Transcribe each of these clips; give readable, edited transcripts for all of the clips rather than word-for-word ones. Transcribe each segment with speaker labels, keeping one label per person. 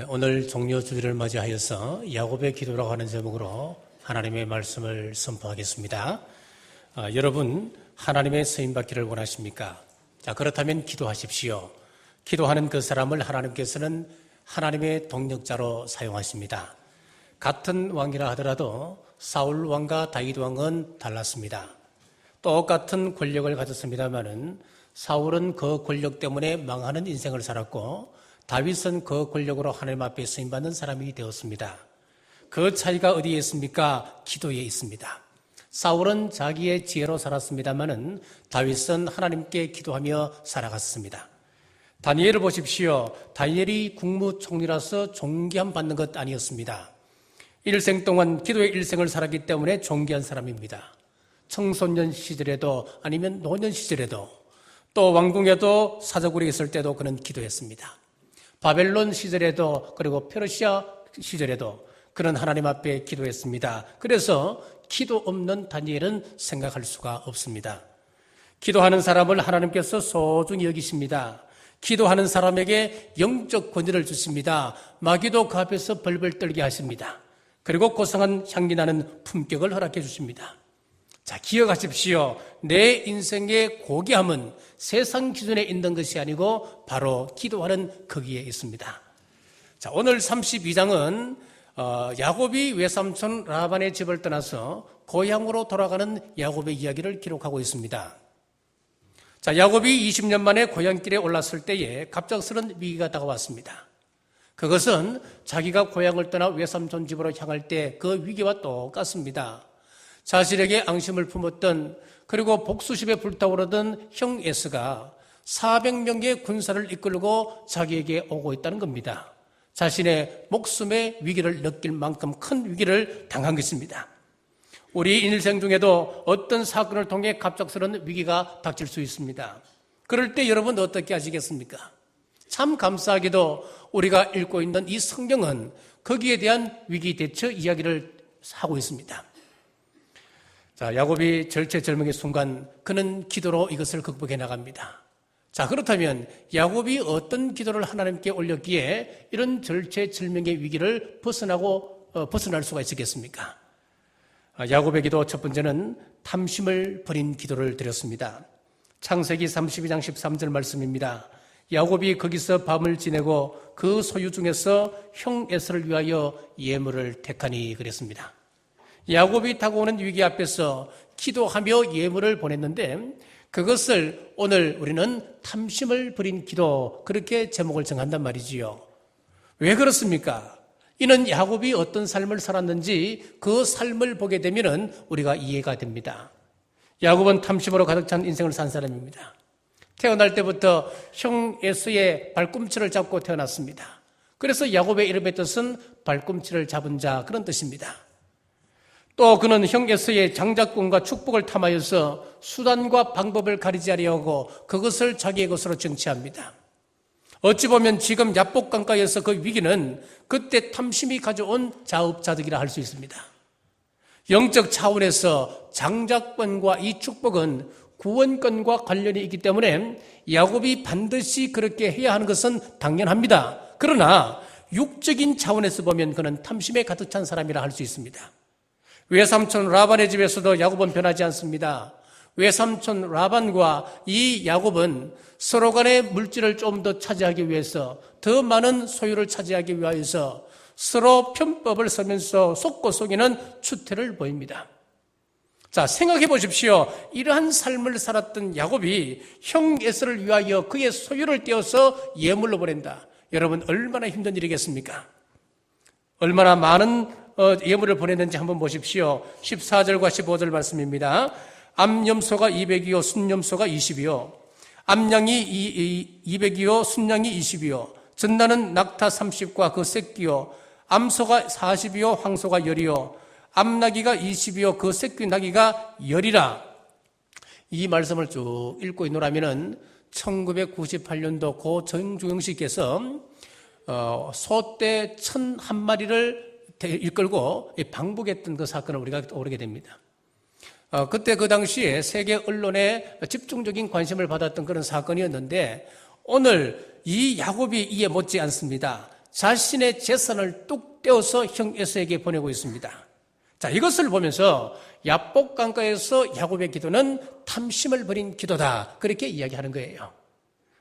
Speaker 1: 오늘 종려 주일을 맞이하여서 야곱의 기도라고 하는 제목으로 하나님의 말씀을 선포하겠습니다. 여러분, 하나님의 쓰임받기를 원하십니까? 자, 그렇다면 기도하십시오. 기도하는 그 사람을 하나님께서는 하나님의 동력자로 사용하십니다. 같은 왕이라 하더라도 사울 왕과 다윗 왕은 달랐습니다. 똑같은 권력을 가졌습니다마는 사울은 그 권력 때문에 망하는 인생을 살았고 다윗은 그 권력으로 하나님 앞에 쓰임받는 사람이 되었습니다. 그 차이가 어디에 있습니까? 기도에 있습니다. 사울은 자기의 지혜로 살았습니다마는 다윗은 하나님께 기도하며 살아갔습니다. 다니엘을 보십시오. 다니엘이 국무총리라서 존귀함 받는 것 아니었습니다. 일생 동안 기도의 일생을 살았기 때문에 존귀한 사람입니다. 청소년 시절에도 아니면 노년 시절에도 또 왕궁에도 사저굴에 있을 때도 그는 기도했습니다. 바벨론 시절에도 그리고 페르시아 시절에도 그는 하나님 앞에 기도했습니다. 그래서 기도 없는 다니엘은 생각할 수가 없습니다. 기도하는 사람을 하나님께서 소중히 여기십니다. 기도하는 사람에게 영적 권위를 주십니다. 마귀도 그 앞에서 벌벌 떨게 하십니다. 그리고 고상한 향기 나는 품격을 허락해 주십니다. 자, 기억하십시오. 내 인생의 고귀함은 세상 기준에 있는 것이 아니고 바로 기도하는 거기에 있습니다. 자, 오늘 32장은 야곱이 외삼촌 라반의 집을 떠나서 고향으로 돌아가는 야곱의 이야기를 기록하고 있습니다. 자, 야곱이 20년 만에 고향길에 올랐을 때에 갑작스런 위기가 다가왔습니다. 그것은 자기가 고향을 떠나 외삼촌 집으로 향할 때 그 위기와 똑같습니다. 자신에게 앙심을 품었던 그리고 복수심에 불타오르던 형 에스가 400명의 군사를 이끌고 자기에게 오고 있다는 겁니다. 자신의 목숨의 위기를 느낄 만큼 큰 위기를 당한 것입니다. 우리 인생 중에도 어떤 사건을 통해 갑작스러운 위기가 닥칠 수 있습니다. 그럴 때 여러분 어떻게 하시겠습니까? 참 감사하게도 우리가 읽고 있는 이 성경은 거기에 대한 위기 대처 이야기를 하고 있습니다. 자, 야곱이 절체절명의 순간 그는 기도로 이것을 극복해 나갑니다. 자, 그렇다면 야곱이 어떤 기도를 하나님께 올렸기에 이런 절체절명의 위기를 벗어날 수가 있었겠습니까? 야곱의 기도 첫 번째는 탐심을 버린 기도를 드렸습니다. 창세기 32장 13절 말씀입니다. 야곱이 거기서 밤을 지내고 그 소유 중에서 형 에서를 위하여 예물을 택하니 그랬습니다. 야곱이 다가오는 위기 앞에서 기도하며 예물을 보냈는데 그것을 오늘 우리는 탐심을 버린 기도 그렇게 제목을 정한단 말이지요. 왜 그렇습니까? 이는 야곱이 어떤 삶을 살았는지 그 삶을 보게 되면 우리가 이해가 됩니다. 야곱은 탐심으로 가득 찬 인생을 산 사람입니다. 태어날 때부터 형 에서의 발꿈치를 잡고 태어났습니다. 그래서 야곱의 이름의 뜻은 발꿈치를 잡은 자 그런 뜻입니다. 또 그는 형 에서의 장자권과 축복을 탐하여서 수단과 방법을 가리지 아니하고 그것을 자기의 것으로 정치합니다. 어찌 보면 지금 야복강가에서 그 위기는 그때 탐심이 가져온 자업자득이라 할 수 있습니다. 영적 차원에서 장자권과 이 축복은 구원권과 관련이 있기 때문에 야곱이 반드시 그렇게 해야 하는 것은 당연합니다. 그러나 육적인 차원에서 보면 그는 탐심에 가득 찬 사람이라 할 수 있습니다. 외삼촌 라반의 집에서도 야곱은 변하지 않습니다. 외삼촌 라반과 이 야곱은 서로 간의 물질을 좀 더 차지하기 위해서 더 많은 소유를 차지하기 위해서 서로 편법을 쓰면서 속고 속이는 추태를 보입니다. 자, 생각해 보십시오. 이러한 삶을 살았던 야곱이 형 에서를 위하여 그의 소유를 떼어서 예물로 보낸다. 여러분 얼마나 힘든 일이겠습니까? 얼마나 많은 예물을 보냈는지 한번 보십시오. 14절과 15절 말씀입니다. 암염소가 200이요 순염소가 20이요 암양이 200이요 순양이 20이요 전나는 낙타 30과 그 새끼요 암소가 40이요 황소가 10이요 암나귀가 20이요 그 새끼 나귀가 10이라. 이 말씀을 쭉 읽고 있노라면은 1998년도 고 정주영씨께서 소떼 1,001마리를 이끌고 방북했던 그 사건을 우리가 오르게 됩니다. 그때 그 당시에 세계 언론에 집중적인 관심을 받았던 그런 사건이었는데 오늘 이 야곱이 이에 못지 않습니다. 자신의 재산을 뚝 떼어서 형 에서에게 보내고 있습니다. 자, 이것을 보면서 야복강가에서 야곱의 기도는 탐심을 버린 기도다, 그렇게 이야기하는 거예요.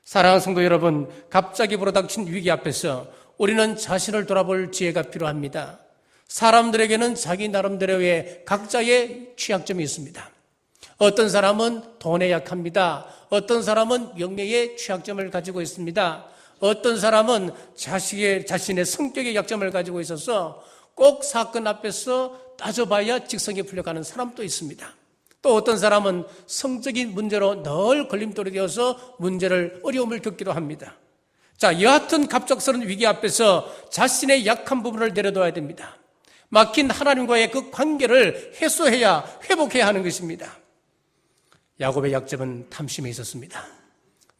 Speaker 1: 사랑하는 성도 여러분, 갑자기 불어닥친 위기 앞에서 우리는 자신을 돌아볼 지혜가 필요합니다. 사람들에게는 자기 나름대로의 각자의 취약점이 있습니다. 어떤 사람은 돈에 약합니다. 어떤 사람은 영예의 취약점을 가지고 있습니다. 어떤 사람은 자신의 성격의 약점을 가지고 있어서 꼭 사건 앞에서 따져봐야 직성이 풀려가는 사람도 있습니다. 또 어떤 사람은 성적인 문제로 늘 걸림돌이 되어서 어려움을 겪기도 합니다. 자, 여하튼 갑작스러운 위기 앞에서 자신의 약한 부분을 내려둬야 됩니다. 막힌 하나님과의 그 관계를 해소해야, 회복해야 하는 것입니다. 야곱의 약점은 탐심에 있었습니다.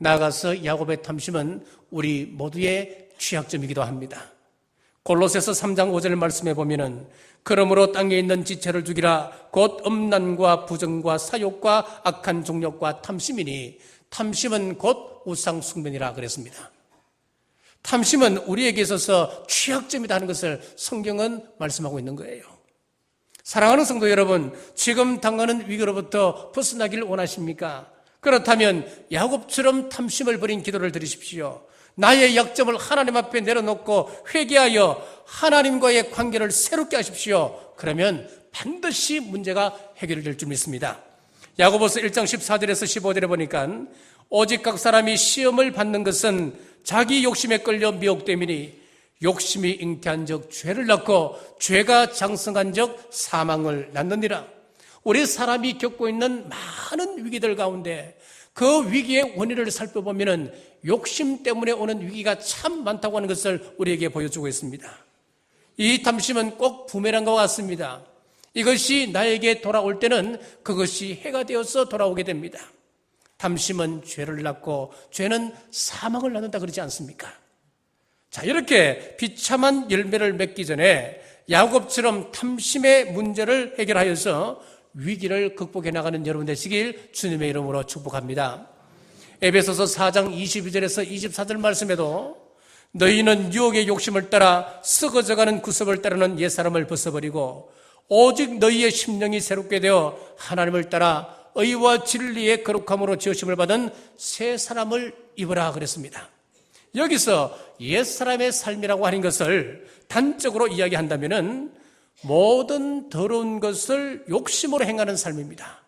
Speaker 1: 나아가서 야곱의 탐심은 우리 모두의 취약점이기도 합니다. 골로새서 3장 5절 말씀에 보면은 그러므로 땅에 있는 지체를 죽이라 곧 음란과 부정과 사욕과 악한 종력과 탐심이니 탐심은 곧 우상 숭배니라 그랬습니다. 탐심은 우리에게 있어서 취약점이다 하는 것을 성경은 말씀하고 있는 거예요. 사랑하는 성도 여러분, 지금 당하는 위기로부터 벗어나길 원하십니까? 그렇다면 야곱처럼 탐심을 버린 기도를 드리십시오. 나의 약점을 하나님 앞에 내려놓고 회개하여 하나님과의 관계를 새롭게 하십시오. 그러면 반드시 문제가 해결될 줄 믿습니다. 야고보서 1장 14절에서 15절에 보니까 오직 각 사람이 시험을 받는 것은 자기 욕심에 끌려 미혹됨이니 욕심이 잉태한 적 죄를 낳고 죄가 장성한 적 사망을 낳느니라. 우리 사람이 겪고 있는 많은 위기들 가운데 그 위기의 원인을 살펴보면 욕심 때문에 오는 위기가 참 많다고 하는 것을 우리에게 보여주고 있습니다. 이 탐심은 꼭 부메랑과 같습니다. 이것이 나에게 돌아올 때는 그것이 해가 되어서 돌아오게 됩니다. 탐심은 죄를 낳고 죄는 사망을 낳는다 그러지 않습니까? 자, 이렇게 비참한 열매를 맺기 전에 야곱처럼 탐심의 문제를 해결하여서 위기를 극복해 나가는 여러분 되시길 주님의 이름으로 축복합니다. 에베소서 4장 22절에서 24절 말씀에도 너희는 유혹의 욕심을 따라 썩어져가는 구습을 따르는 옛사람을 벗어버리고 오직 너희의 심령이 새롭게 되어 하나님을 따라 의와 진리의 거룩함으로 지으심을 받은 새 사람을 입으라 그랬습니다. 여기서 옛사람의 삶이라고 하는 것을 단적으로 이야기한다면 모든 더러운 것을 욕심으로 행하는 삶입니다.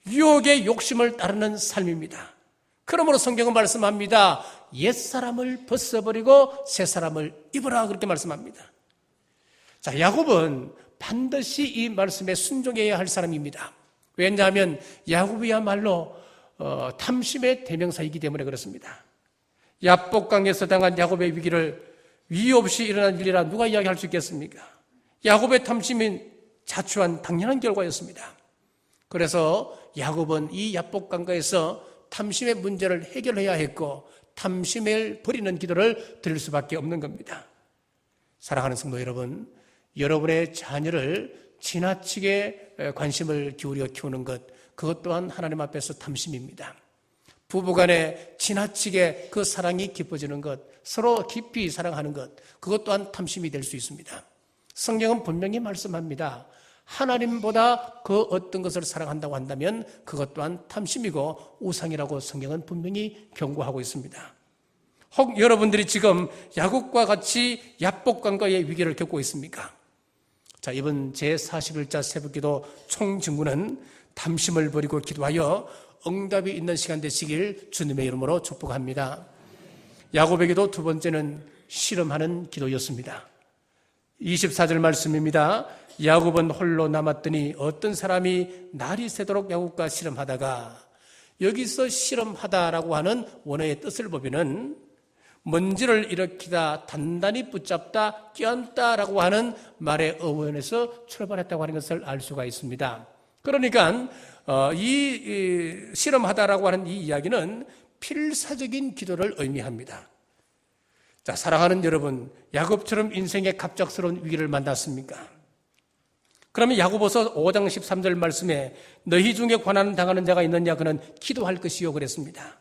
Speaker 1: 유혹의 욕심을 따르는 삶입니다. 그러므로 성경은 말씀합니다. 옛사람을 벗어버리고 새사람을 입으라 그렇게 말씀합니다. 자, 야곱은 반드시 이 말씀에 순종해야 할 사람입니다. 왜냐하면 야곱이야말로 탐심의 대명사이기 때문에 그렇습니다. 야복강에서 당한 야곱의 위기를 위기 없이 일어난 일이라 누가 이야기할 수 있겠습니까? 야곱의 탐심이 자초한 당연한 결과였습니다. 그래서 야곱은 이 야복강가에서 탐심의 문제를 해결해야 했고 탐심을 버리는 기도를 드릴 수밖에 없는 겁니다. 사랑하는 성도 여러분, 여러분의 자녀를 지나치게 관심을 기울여 키우는 것, 그것 또한 하나님 앞에서 탐심입니다. 부부간에 지나치게 그 사랑이 깊어지는 것, 서로 깊이 사랑하는 것, 그것 또한 탐심이 될 수 있습니다. 성경은 분명히 말씀합니다. 하나님보다 그 어떤 것을 사랑한다고 한다면 그것 또한 탐심이고 우상이라고 성경은 분명히 경고하고 있습니다. 혹 여러분들이 지금 야곱과 같이 야복강가의 위기를 겪고 있습니까? 자, 이번 제41자 새벽기도 총증문은 탐심을 버리고 기도하여 응답이 있는 시간 되시길 주님의 이름으로 축복합니다. 야곱에게도 두 번째는 실험하는 기도였습니다. 24절 말씀입니다. 야곱은 홀로 남았더니 어떤 사람이 날이 새도록 야곱과 실험하다가, 여기서 실험하다라고 하는 원어의 뜻을 보면은 먼지를 일으키다, 단단히 붙잡다, 끼얹다라고 하는 말의 어원에서 출발했다고 하는 것을 알 수가 있습니다. 그러니까 이 실험하다라고 하는 이 이야기는 필사적인 기도를 의미합니다. 자, 사랑하는 여러분, 야곱처럼 인생의 갑작스러운 위기를 만났습니까? 그러면 야고보서 5장 13절 말씀에 너희 중에 고난 당하는 자가 있느냐, 그는 기도할 것이요 그랬습니다.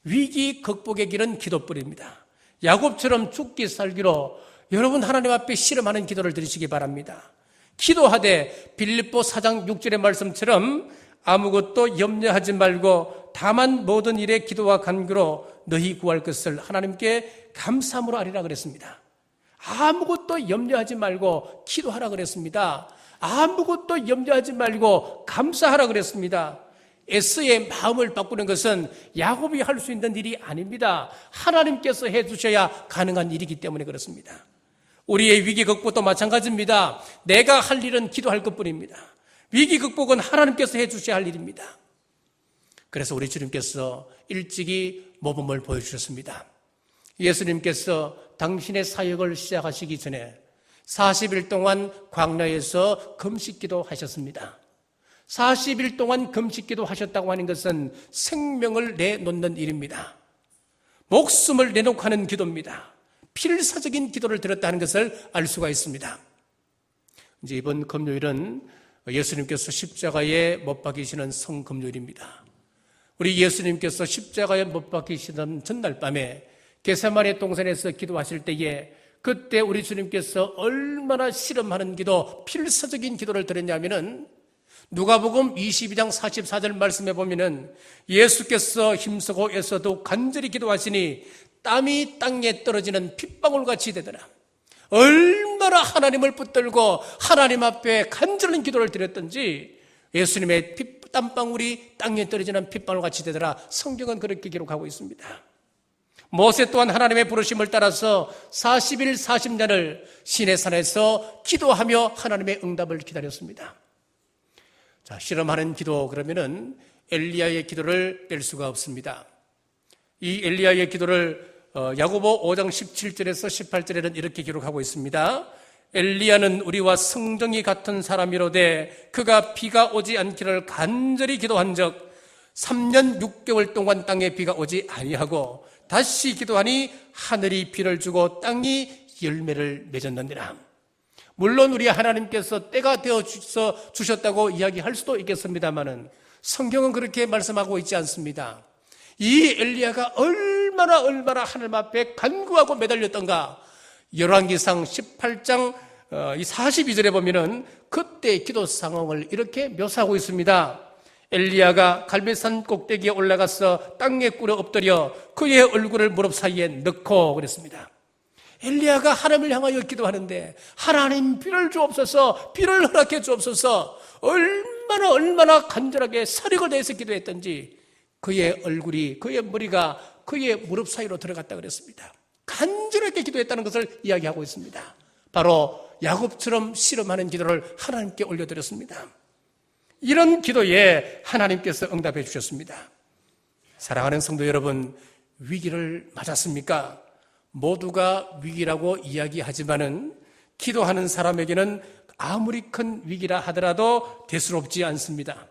Speaker 1: 위기 극복의 길은 기도뿐입니다. 야곱처럼 죽기 살기로 여러분 하나님 앞에 씨름하는 기도를 드리시기 바랍니다. 기도하되 빌립보 4장 6절의 말씀처럼 아무것도 염려하지 말고 다만 모든 일에 기도와 간구로 너희 구할 것을 하나님께 감사함으로 아리라 그랬습니다. 아무것도 염려하지 말고 기도하라 그랬습니다. 아무것도 염려하지 말고 감사하라 그랬습니다. 에서의 마음을 바꾸는 것은 야곱이 할 수 있는 일이 아닙니다. 하나님께서 해주셔야 가능한 일이기 때문에 그렇습니다. 우리의 위기 극복도 마찬가지입니다. 내가 할 일은 기도할 것뿐입니다. 위기 극복은 하나님께서 해주셔야 할 일입니다. 그래서 우리 주님께서 일찍이 모범을 보여주셨습니다. 예수님께서 당신의 사역을 시작하시기 전에 40일 동안 광야에서 금식기도 하셨습니다. 40일 동안 금식기도 하셨다고 하는 것은 생명을 내놓는 일입니다. 목숨을 내놓고 하는 기도입니다. 필사적인 기도를 드렸다는 것을 알 수가 있습니다. 이제 이번 금요일은 예수님께서 십자가에 못 박히시는 성금요일입니다. 우리 예수님께서 십자가에 못 박히시던 전날 밤에 겟세마네 동산에서 기도하실 때에 그때 우리 주님께서 얼마나 씨름하는 기도, 필사적인 기도를 드렸냐면은 누가복음 22장 44절 말씀에 보면은 예수께서 힘쓰고 애써도 간절히 기도하시니 땀이 땅에 떨어지는 핏방울같이 되더라. 얼마나 하나님을 붙들고 하나님 앞에 간절한 기도를 드렸던지 예수님의 땀방울이 땅에 떨어지는 핏방울같이 되더라. 성경은 그렇게 기록하고 있습니다. 모세 또한 하나님의 부르심을 따라서 40일 40년을 시내산에서 기도하며 하나님의 응답을 기다렸습니다. 자, 실험하는 기도 그러면은 엘리야의 기도를 뺄 수가 없습니다. 이 엘리야의 기도를 야고보 5장 17절에서 18절에는 이렇게 기록하고 있습니다. 엘리야는 우리와 성정이 같은 사람이로되 그가 비가 오지 않기를 간절히 기도한 적 3년 6개월 동안 땅에 비가 오지 아니하고 다시 기도하니 하늘이 비를 주고 땅이 열매를 맺었느니라. 물론 우리 하나님께서 때가 되어 주셨다고 이야기할 수도 있겠습니다만은 성경은 그렇게 말씀하고 있지 않습니다. 이 엘리야가 얼마나 하나님 앞에 간구하고 매달렸던가. 열왕기상 18장 42절에 보면은 그때 기도 상황을 이렇게 묘사하고 있습니다. 엘리야가 갈멜산 꼭대기에 올라가서 땅에 꿇어 엎드려 그의 얼굴을 무릎 사이에 넣고 그랬습니다. 엘리야가 하나님을 향하여 기도하는데 하나님 비를 주옵소서, 비를 허락해 주옵소서, 얼마나 간절하게 사력을 다해서 기도했던지 그의 얼굴이, 그의 머리가 그의 무릎 사이로 들어갔다 그랬습니다. 간절하게 기도했다는 것을 이야기하고 있습니다. 바로 야곱처럼 씨름하는 기도를 하나님께 올려드렸습니다. 이런 기도에 하나님께서 응답해 주셨습니다. 사랑하는 성도 여러분, 위기를 맞았습니까? 모두가 위기라고 이야기하지만은 기도하는 사람에게는 아무리 큰 위기라 하더라도 대수롭지 않습니다.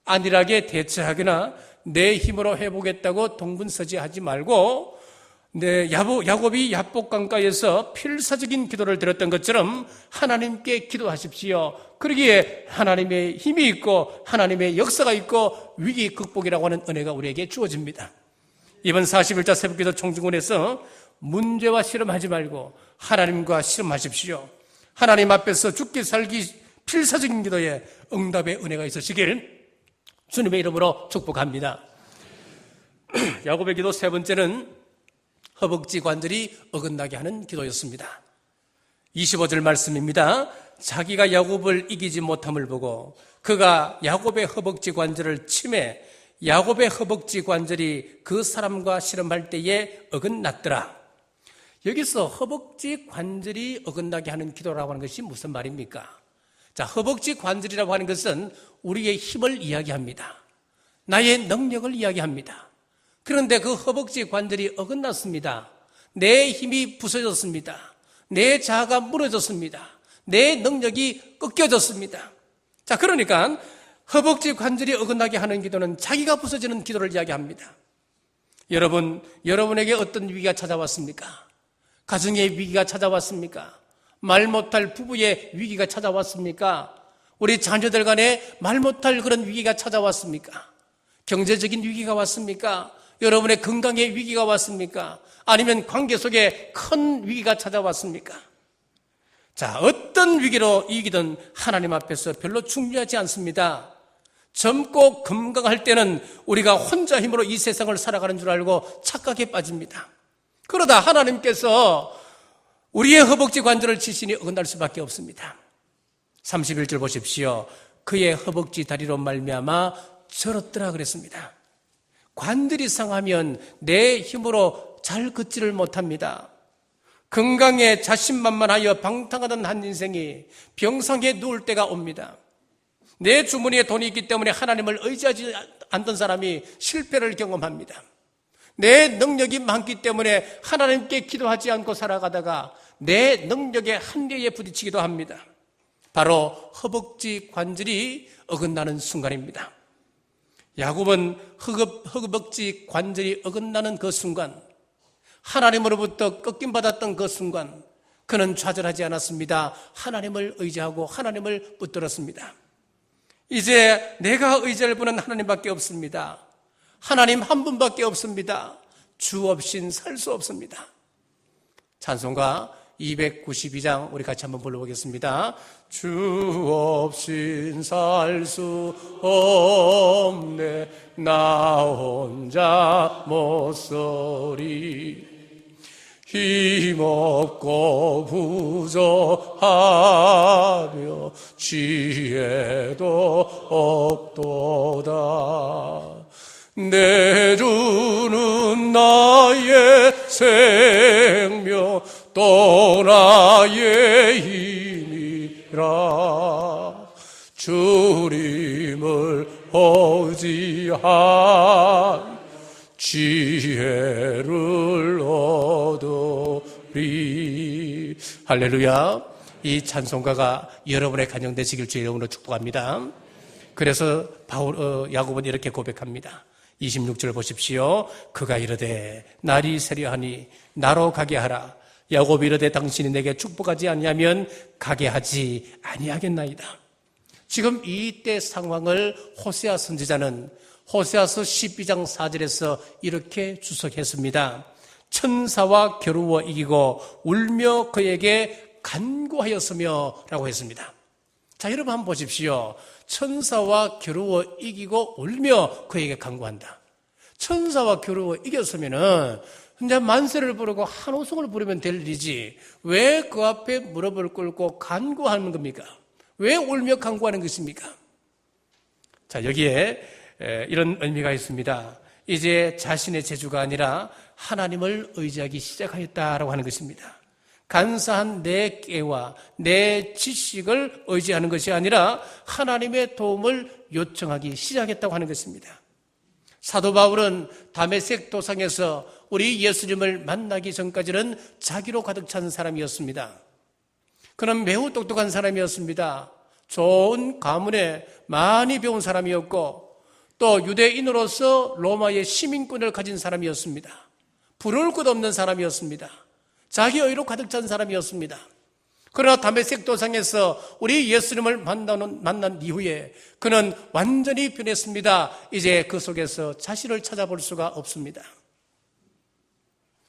Speaker 1: 안일하게 대처하거나 내 힘으로 해보겠다고 동분서지하지 말고 야곱이 야복강가에서 필사적인 기도를 드렸던 것처럼 하나님께 기도하십시오. 그러기에 하나님의 힘이 있고 하나님의 역사가 있고 위기 극복이라고 하는 은혜가 우리에게 주어집니다. 이번 41자 새벽기도 총중원에서 문제와 씨름하지 말고 하나님과 씨름하십시오. 하나님 앞에서 죽기 살기 필사적인 기도에 응답의 은혜가 있으시길 주님의 이름으로 축복합니다. 야곱의 기도 세 번째는 허벅지 관절이 어긋나게 하는 기도였습니다. 25절 말씀입니다. 자기가 야곱을 이기지 못함을 보고 그가 야곱의 허벅지 관절을 치매 야곱의 허벅지 관절이 그 사람과 씨름할 때에 어긋났더라. 여기서 허벅지 관절이 어긋나게 하는 기도라고 하는 것이 무슨 말입니까? 자, 허벅지 관절이라고 하는 것은 우리의 힘을 이야기합니다. 나의 능력을 이야기합니다. 그런데 그 허벅지 관절이 어긋났습니다. 내 힘이 부서졌습니다. 내 자아가 무너졌습니다. 내 능력이 꺾여졌습니다. 자, 그러니까 허벅지 관절이 어긋나게 하는 기도는 자기가 부서지는 기도를 이야기합니다. 여러분에게 어떤 위기가 찾아왔습니까? 가정의 위기가 찾아왔습니까? 말 못할 부부의 위기가 찾아왔습니까? 우리 자녀들 간에 말 못할 그런 위기가 찾아왔습니까? 경제적인 위기가 왔습니까? 여러분의 건강에 위기가 왔습니까? 아니면 관계 속에 큰 위기가 찾아왔습니까? 자, 어떤 위기로 이기든 하나님 앞에서 별로 중요하지 않습니다. 젊고 건강할 때는 우리가 혼자 힘으로 이 세상을 살아가는 줄 알고 착각에 빠집니다. 그러다 하나님께서 우리의 허벅지 관절을 치시니 어긋날 수밖에 없습니다. 31절 보십시오. 그의 허벅지 다리로 말미암아 절었더라 그랬습니다. 관절이 상하면 내 힘으로 잘 걷지를 못합니다. 건강에 자신만만하여 방탕하던 한 인생이 병상에 누울 때가 옵니다. 내 주머니에 돈이 있기 때문에 하나님을 의지하지 않던 사람이 실패를 경험합니다. 내 능력이 많기 때문에 하나님께 기도하지 않고 살아가다가 내 능력의 한계에 부딪히기도 합니다. 바로 허벅지 관절이 어긋나는 순간입니다. 야곱은 허벅지 관절이 어긋나는 그 순간, 하나님으로부터 꺾임받았던 그 순간 그는 좌절하지 않았습니다. 하나님을 의지하고 하나님을 붙들었습니다. 이제 내가 의지할 분은 하나님밖에 없습니다. 하나님 한 분밖에 없습니다. 주 없인 살 수 없습니다. 찬송가 292장 우리 같이 한번 불러보겠습니다. 주 없인 살 수 없네 나 혼자 못 서리 힘없고 부족하며 지혜도 없도다 내 주는 나의 생명 또 나의 힘이라 주님을 의지한 지혜를 얻으리. 할렐루야. 이 찬송가가 여러분의 가정 되시길 주의 이름으로 축복합니다. 그래서 야곱은 이렇게 고백합니다. 26절 보십시오. 그가 이르되 날이 새려하니 나로 가게 하라. 야곱이 이르되 당신이 내게 축복하지 아니하면 가게 하지 아니하겠나이다. 지금 이때 상황을 호세아 선지자는 호세아서 12장 4절에서 이렇게 주석했습니다. 천사와 겨루어 이기고 울며 그에게 간구하였으며 라고 했습니다. 자, 여러분 한번 보십시오. 천사와 겨루어 이기고 울며 그에게 간구한다. 천사와 겨루어 이겼으면은 이제 만세를 부르고 한호성을 부르면 될 일이지 왜 그 앞에 무릎을 꿇고 간구하는 겁니까? 왜 울며 간구하는 것입니까? 자, 여기에 이런 의미가 있습니다. 이제 자신의 재주가 아니라 하나님을 의지하기 시작하였다라고 하는 것입니다. 간사한 내 깨와 내 지식을 의지하는 것이 아니라 하나님의 도움을 요청하기 시작했다고 하는 것입니다. 사도 바울은 다메섹 도상에서 우리 예수님을 만나기 전까지는 자기로 가득 찬 사람이었습니다. 그는 매우 똑똑한 사람이었습니다. 좋은 가문에 많이 배운 사람이었고 또 유대인으로서 로마의 시민권을 가진 사람이었습니다. 부러울 것 없는 사람이었습니다. 자기 의로 가득 찬 사람이었습니다. 그러나 다메섹 도상에서 우리 예수님을 만난 이후에 그는 완전히 변했습니다. 이제 그 속에서 자신을 찾아볼 수가 없습니다.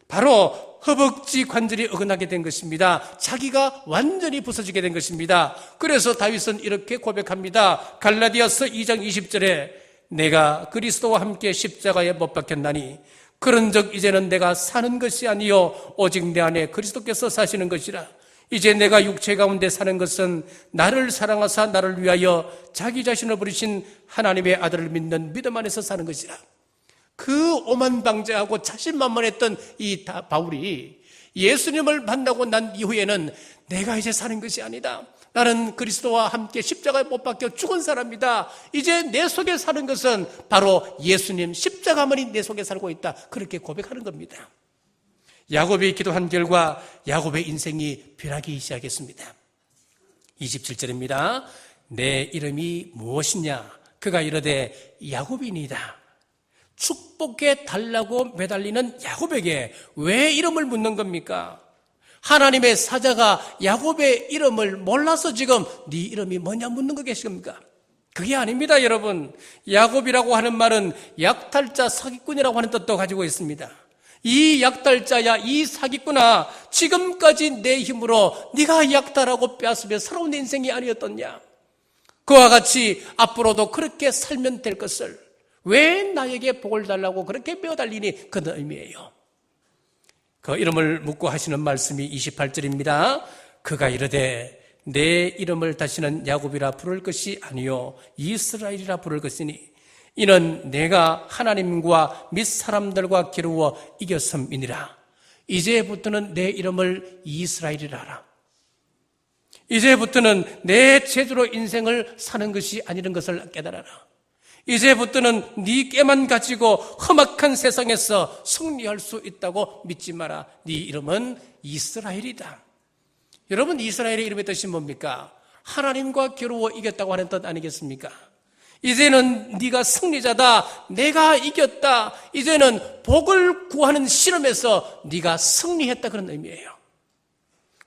Speaker 1: 바로 허벅지 관절이 어긋나게 된 것입니다. 자기가 완전히 부서지게 된 것입니다. 그래서 다윗은 이렇게 고백합니다. 갈라디아서 2장 20절에 내가 그리스도와 함께 십자가에 못 박혔나니 그런즉 이제는 내가 사는 것이 아니요 오직 내 안에 그리스도께서 사시는 것이라. 이제 내가 육체 가운데 사는 것은 나를 사랑하사 나를 위하여 자기 자신을 부르신 하나님의 아들을 믿는 믿음 안에서 사는 것이라. 그 오만방자하고 자신만만했던 이 바울이 예수님을 만나고 난 이후에는 내가 이제 사는 것이 아니다. 나는 그리스도와 함께 십자가에 못 박혀 죽은 사람이다. 이제 내 속에 사는 것은 바로 예수님 십자가만이 내 속에 살고 있다. 그렇게 고백하는 겁니다. 야곱이 기도한 결과 야곱의 인생이 변하기 시작했습니다. 27절입니다. 내 이름이 무엇이냐? 그가 이르되 야곱이니이다. 축복해 달라고 매달리는 야곱에게 왜 이름을 묻는 겁니까? 하나님의 사자가 야곱의 이름을 몰라서 지금 네 이름이 뭐냐 묻는 거 계십니까? 그게 아닙니다, 여러분. 야곱이라고 하는 말은 약탈자, 사기꾼이라고 하는 뜻도 가지고 있습니다. 이 약탈자야, 이 사기꾼아, 지금까지 내 힘으로 네가 약탈하고 빼앗으며 살아온 내 인생이 아니었더냐? 그와 같이 앞으로도 그렇게 살면 될 것을 왜 나에게 복을 달라고 그렇게 매어달리니? 그런 의미예요. 그 이름을 묻고 하시는 말씀이 28절입니다. 그가 이르되 내 이름을 다시는 야곱이라 부를 것이 아니요 이스라엘이라 부를 것이니 이는 내가 하나님과 및 사람들과 겨루어 이겼음이니라. 이제부터는 내 이름을 이스라엘이라 하라. 이제부터는 내 제주로 인생을 사는 것이 아니라는 것을 깨달아라. 이제부터는 네 깨만 가지고 험악한 세상에서 승리할 수 있다고 믿지 마라. 네 이름은 이스라엘이다. 여러분, 이스라엘의 이름의 뜻이 뭡니까? 하나님과 겨루어 이겼다고 하는 뜻 아니겠습니까? 이제는 네가 승리자다. 내가 이겼다. 이제는 복을 구하는 실험에서 네가 승리했다, 그런 의미예요.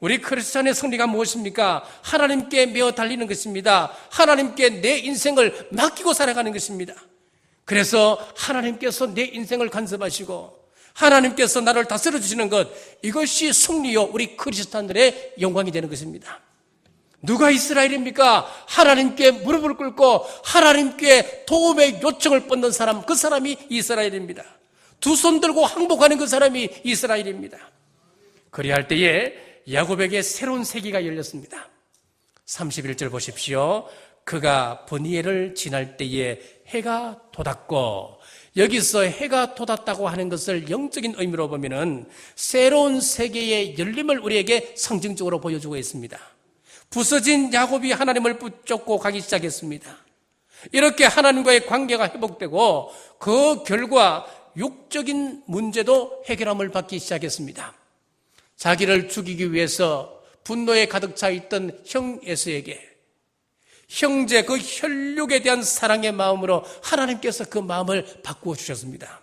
Speaker 1: 우리 크리스찬의 승리가 무엇입니까? 하나님께 매어 달리는 것입니다. 하나님께 내 인생을 맡기고 살아가는 것입니다. 그래서 하나님께서 내 인생을 간섭하시고 하나님께서 나를 다스려 주시는 것, 이것이 승리요 우리 크리스찬들의 영광이 되는 것입니다. 누가 이스라엘입니까? 하나님께 무릎을 꿇고 하나님께 도움의 요청을 뻗는 사람, 그 사람이 이스라엘입니다. 두 손 들고 항복하는 그 사람이 이스라엘입니다. 그리할 때에 야곱에게 새로운 세기가 열렸습니다. 31절 보십시오. 그가 브니엘을 지날 때에 해가 돋았고, 여기서 해가 돋았다고 하는 것을 영적인 의미로 보면은 새로운 세계의 열림을 우리에게 상징적으로 보여주고 있습니다. 부서진 야곱이 하나님을 붙잡고 가기 시작했습니다. 이렇게 하나님과의 관계가 회복되고 그 결과 육적인 문제도 해결함을 받기 시작했습니다. 자기를 죽이기 위해서 분노에 가득 차 있던 형 에서에게 형제 그 혈육에 대한 사랑의 마음으로 하나님께서 그 마음을 바꾸어 주셨습니다.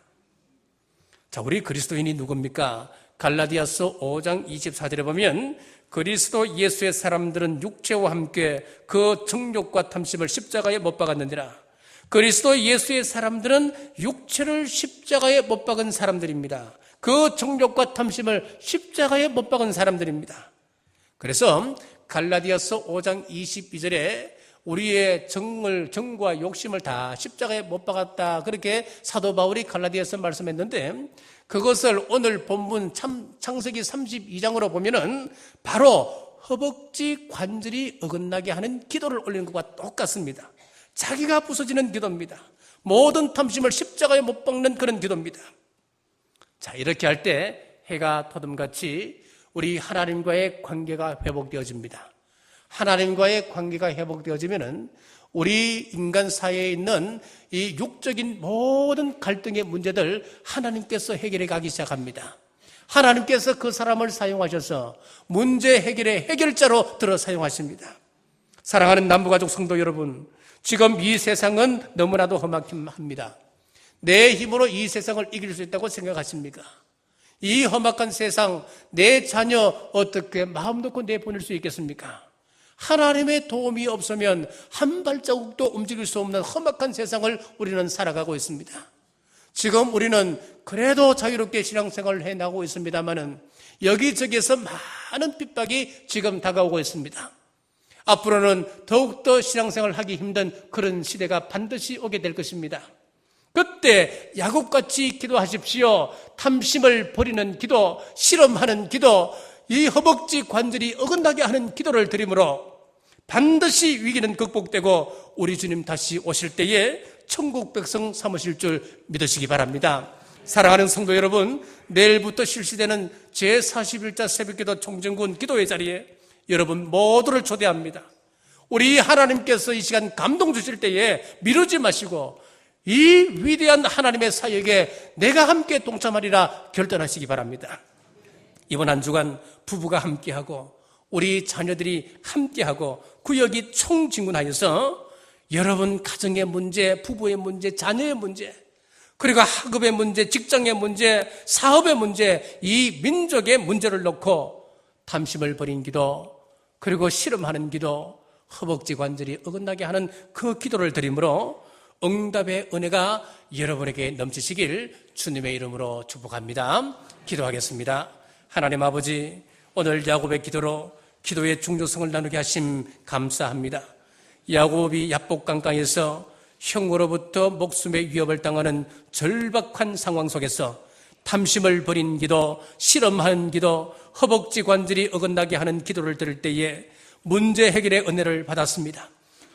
Speaker 1: 자, 우리 그리스도인이 누굽니까? 갈라디아서 5장 24절에 보면 그리스도 예수의 사람들은 육체와 함께 그 정욕과 탐심을 십자가에 못 박았느니라. 그리스도 예수의 사람들은 육체를 십자가에 못 박은 사람들입니다. 그 정욕과 탐심을 십자가에 못 박은 사람들입니다. 그래서 갈라디아서 5장 22절에 우리의 정과 욕심을 다 십자가에 못 박았다, 그렇게 사도 바울이 갈라디아서 말씀했는데, 그것을 오늘 본문 창세기 32장으로 보면은 바로 허벅지 관절이 어긋나게 하는 기도를 올리는 것과 똑같습니다. 자기가 부서지는 기도입니다. 모든 탐심을 십자가에 못 박는 그런 기도입니다. 자, 이렇게 할 때 해가 터듬같이 우리 하나님과의 관계가 회복되어집니다. 하나님과의 관계가 회복되어지면은 우리 인간 사회에 있는 이 육적인 모든 갈등의 문제들 하나님께서 해결해 가기 시작합니다. 하나님께서 그 사람을 사용하셔서 문제 해결의 해결자로 들어 사용하십니다. 사랑하는 남부가족 성도 여러분, 지금 이 세상은 너무나도 험악합니다. 내 힘으로 이 세상을 이길 수 있다고 생각하십니까? 이 험악한 세상, 내 자녀 어떻게 마음 놓고 내보낼 수 있겠습니까? 하나님의 도움이 없으면 한 발자국도 움직일 수 없는 험악한 세상을 우리는 살아가고 있습니다. 지금 우리는 그래도 자유롭게 신앙생활을 해나가고 있습니다만은 여기저기에서 많은 핍박이 지금 다가오고 있습니다. 앞으로는 더욱더 신앙생활을 하기 힘든 그런 시대가 반드시 오게 될 것입니다. 그때 야곱같이 기도하십시오. 탐심을 버리는 기도, 실험하는 기도, 이 허벅지 관절이 어긋나게 하는 기도를 드림으로 반드시 위기는 극복되고 우리 주님 다시 오실 때에 천국 백성 삼으실 줄 믿으시기 바랍니다. 사랑하는 성도 여러분, 내일부터 실시되는 제41자 새벽기도 총정군 기도회 자리에 여러분 모두를 초대합니다. 우리 하나님께서 이 시간 감동 주실 때에 미루지 마시고 이 위대한 하나님의 사역에 내가 함께 동참하리라 결단하시기 바랍니다. 이번 한 주간 부부가 함께하고 우리 자녀들이 함께하고 구역이 총진군하여서 여러분 가정의 문제, 부부의 문제, 자녀의 문제, 그리고 학업의 문제, 직장의 문제, 사업의 문제, 이 민족의 문제를 놓고 탐심을 버린 기도, 그리고 실험하는 기도, 허벅지 관절이 어긋나게 하는 그 기도를 드림으로 응답의 은혜가 여러분에게 넘치시길 주님의 이름으로 축복합니다. 기도하겠습니다. 하나님 아버지, 오늘 야곱의 기도로 기도의 중요성을 나누게 하심 감사합니다. 야곱이 야복강가에서 형으로부터 목숨의 위협을 당하는 절박한 상황 속에서 탐심을 버린 기도, 실험하는 기도, 허벅지 관절이 어긋나게 하는 기도를 들을 때에 문제 해결의 은혜를 받았습니다.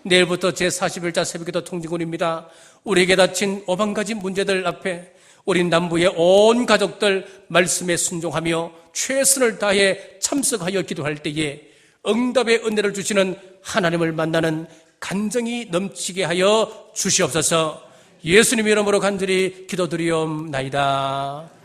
Speaker 1: 내일부터 제41자 새벽기도 통지군입니다. 우리에게 닥친 5가지 문제들 앞에 우리 남부의 온 가족들 말씀에 순종하며 최선을 다해 참석하여 기도할 때에 응답의 은혜를 주시는 하나님을 만나는 간정이 넘치게 하여 주시옵소서. 예수님 이름으로 간절히 기도드리옵나이다.